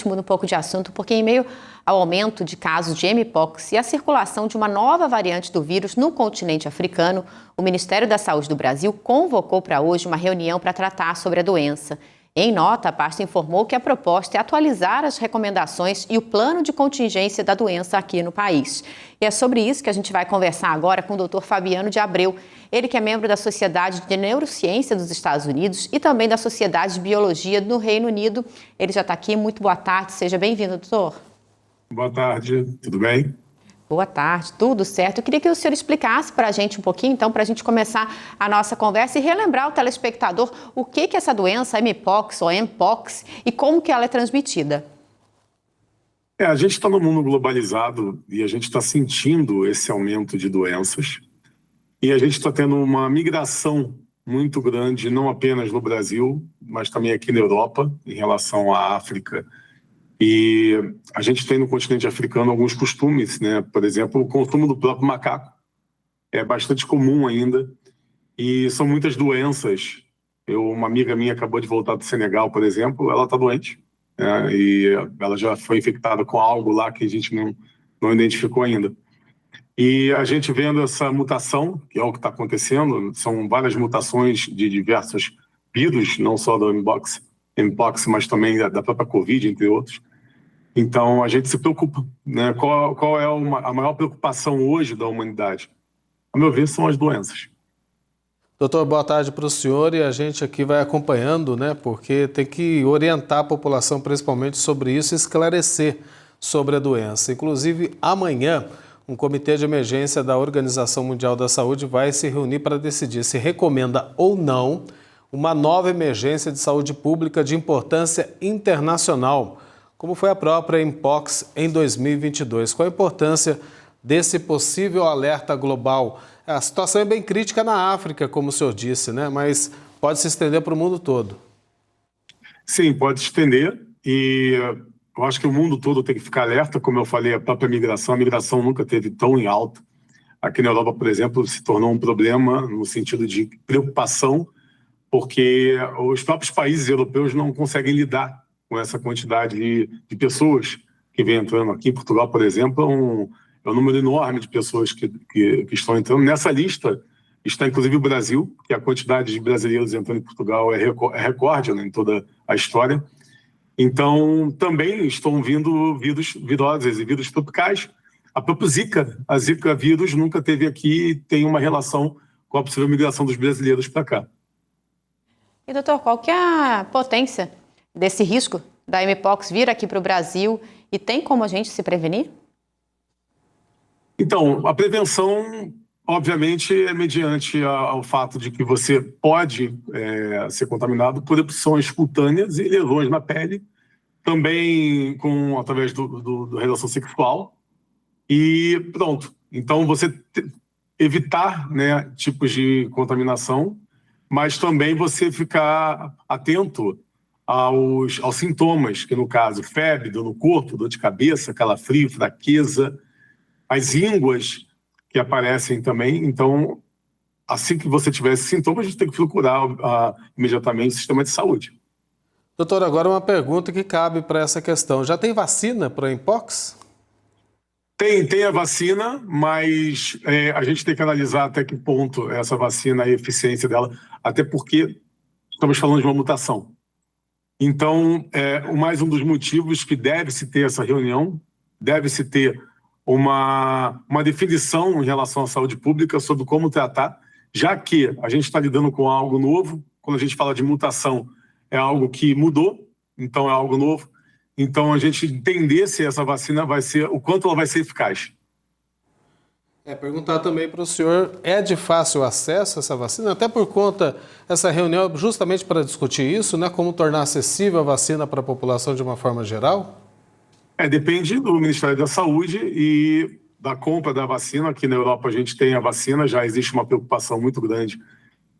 gente muda um pouco de assunto, porque em meio ao aumento de casos de mpox e a circulação de uma nova variante do vírus no continente africano, o Ministério da Saúde do Brasil convocou para hoje uma reunião para tratar sobre a doença. Em nota, a pasta informou que a proposta é atualizar as recomendações e o plano de contingência da doença aqui no país. E é sobre isso que a gente vai conversar agora com o Dr. Fabiano de Abreu. Ele que é membro da Sociedade de Neurociência dos Estados Unidos e também da Sociedade de Biologia do Reino Unido. Ele já está aqui. Muito boa tarde. Seja bem-vindo, doutor. Boa tarde. Tudo bem? Boa tarde, tudo certo. Eu queria que o senhor explicasse para a gente um pouquinho, então, para a gente começar a nossa conversa e relembrar o telespectador o que é essa doença, mpox ou mpox, e como que ela é transmitida. A gente está num mundo globalizado e a gente está sentindo esse aumento de doenças e a gente está tendo uma migração muito grande, não apenas no Brasil, mas também aqui na Europa, em relação à África. E a gente tem no continente africano alguns costumes, né? Por exemplo, o consumo do próprio macaco é bastante comum ainda e são muitas doenças. Uma amiga minha acabou de voltar do Senegal, por exemplo, ela está doente, né? E ela já foi infectada com algo lá que a gente não identificou ainda. E a gente vendo essa mutação, que é o que está acontecendo, são várias mutações de diversos vírus, não só do mpox, mas também da própria Covid, entre outros. Então, a gente se preocupa, né? Qual é a maior preocupação hoje da humanidade? A meu ver, são as doenças. Doutor, boa tarde para o senhor, e a gente aqui vai acompanhando, né? Porque tem que orientar a população principalmente sobre isso e esclarecer sobre a doença. Inclusive, amanhã, um comitê de emergência da Organização Mundial da Saúde vai se reunir para decidir se recomenda ou não uma nova emergência de saúde pública de importância internacional, como foi a própria mpox em 2022. Qual a importância desse possível alerta global? A situação é bem crítica na África, como o senhor disse, né? Mas pode se estender para o mundo todo. Sim, pode se estender e eu acho que o mundo todo tem que ficar alerta. Como eu falei, a migração nunca teve tão em alta. Aqui na Europa, por exemplo, se tornou um problema no sentido de preocupação, porque os próprios países europeus não conseguem lidar com essa quantidade de pessoas que vem entrando aqui. Em Portugal, por exemplo, é um número enorme de pessoas que estão entrando. Nessa lista está inclusive o Brasil, que a quantidade de brasileiros entrando em Portugal é recorde, né, em toda a história. Então, também estão vindo viroses e vírus tropicais. A própria Zika, a Zika vírus nunca teve aqui e tem uma relação com a possível migração dos brasileiros para cá. E, doutor, qual que é a potência desse risco da mpox vir aqui para o Brasil e tem como a gente se prevenir? Então, a prevenção, obviamente, é mediante ao fato de que você pode ser contaminado por erupções cutâneas e lesões na pele, também através da relação sexual, e pronto. Então, você evitar, né, tipos de contaminação, mas também você ficar atento aos sintomas, que no caso, febre, dor no corpo, dor de cabeça, calafrio, fraqueza, as ínguas que aparecem também. Então, assim que você tiver esses sintomas, a gente tem que procurar imediatamente o sistema de saúde. Doutor, agora uma pergunta que cabe para essa questão. Já tem vacina para a mpox? Tem a vacina, mas a gente tem que analisar até que ponto essa vacina, a eficiência dela, até porque estamos falando de uma mutação. Então, mais um dos motivos que deve-se ter essa reunião, deve-se ter uma definição em relação à saúde pública sobre como tratar, já que a gente está lidando com algo novo. Quando a gente fala de mutação, é algo que mudou, então é algo novo. Então, a gente entender se essa vacina o quanto ela vai ser eficaz. Perguntar também para o senhor, é de fácil acesso essa vacina? Até por conta dessa reunião, justamente para discutir isso, né? Como tornar acessível a vacina para a população de uma forma geral? Depende do Ministério da Saúde e da compra da vacina. Aqui na Europa a gente tem a vacina, já existe uma preocupação muito grande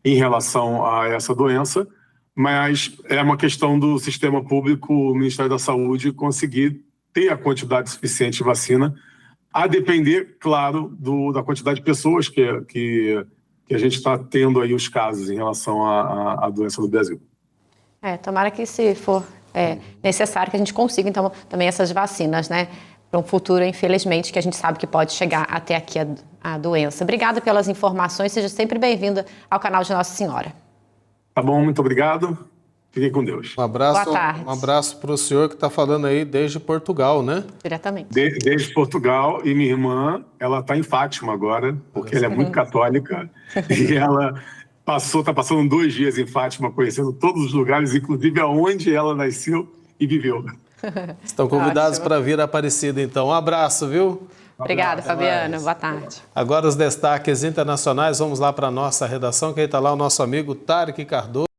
em relação a essa doença, mas é uma questão do sistema público, o Ministério da Saúde, conseguir ter a quantidade suficiente de vacina, a depender, claro, da quantidade de pessoas que a gente está tendo aí os casos em relação à doença no Brasil. Tomara que, se for necessário que a gente consiga, então, também essas vacinas, né? Para um futuro, infelizmente, que a gente sabe que pode chegar até aqui a doença. Obrigada pelas informações, seja sempre bem-vinda ao canal de Nossa Senhora. Tá bom, muito obrigado. Fiquem com Deus. Um abraço, Boa tarde. um abraço para o senhor que está falando aí desde Portugal, né? Diretamente. Desde Portugal, e minha irmã, ela está em Fátima agora, porque ela é muito católica, e ela está passando 2 dias em Fátima, conhecendo todos os lugares, inclusive aonde ela nasceu e viveu. Estão convidados Ótimo. para vir a Aparecida, então. Um abraço, viu? Obrigada, Fabiana. Boa tarde. Agora os destaques internacionais, vamos lá para a nossa redação, que aí está lá o nosso amigo Tarek Cardoso.